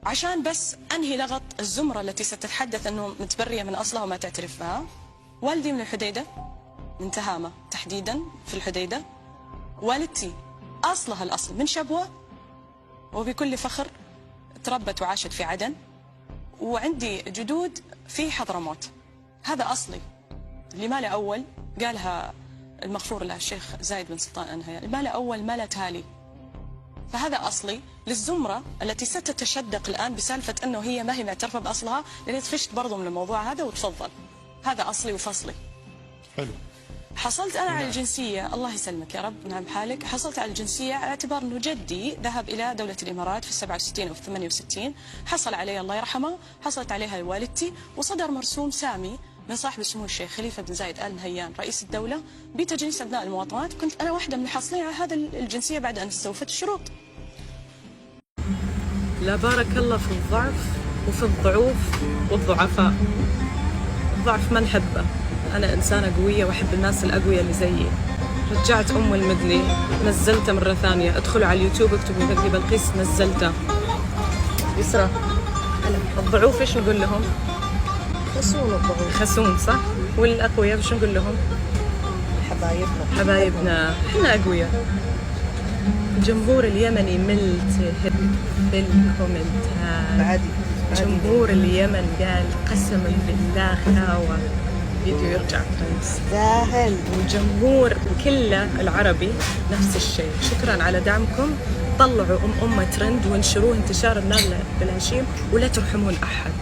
عشان بس أنهي لغط الزمرة التي ستتحدث أنه متبرية من أصلها وما تعترف بها. والدي من الحديدة، من تهامة تحديدا في الحديدة. والدتي أصلها الأصل من شبوة، وبكل فخر تربت وعاشت في عدن. وعندي جدود في حضرموت. هذا أصلي اللي ما له أول، قالها المغفور له الشيخ زايد بن سلطان أنهي، ما له أول ما له تالي. فهذا أصلي. للزمرة التي ستتشدق الآن بسالفة أنه هي ما هي معترفة بأصلها، لأني طفشت برضو من الموضوع هذا، وتفضل هذا أصلي وفصلي. حلو. حصلت أنا على الجنسية، الله يسلمك يا رب، نعم حالك. حصلت على الجنسية على اعتبار أنه جدي ذهب إلى دولة الإمارات في 67 أو في 68، حصل عليها الله يرحمه، حصلت عليها والدتي، وصدر مرسوم سامي من صاحب السمو الشيخ خليفة بن زايد آل نهيان رئيس الدولة بتجنيس أبناء المواطنات. كنت أنا واحدة من الحاصلين على هذا الجنسية بعد أن استوفت الشروط. لا بارك الله في الضعف وفي الضعوف والضعفاء. الضعف ما نحبه، أنا إنسانة قوية وأحب الناس الأقوياء اللي زيي. رجعت أم المدلي، نزلته مرة ثانية، ادخلوا على اليوتيوب اكتبوا مدلي بلقيس، نزلته. يسرى الضعوف ايش نقول لهم؟ خسون. الضعوف خسون صح؟ والأقوياء ايش نقول لهم؟ حبايبنا، احنا أقوياء. الجمهور اليمني ملتهب بالكومنتات. جمهور اليمن قال قسما بالله خاوة فيديو يرجع سهل. والجمهور كله العربي نفس الشيء. شكرا على دعمكم. طلعوا أمة ترند وانشروه انتشار النار بالهشيم، ولا ترحمون أحد.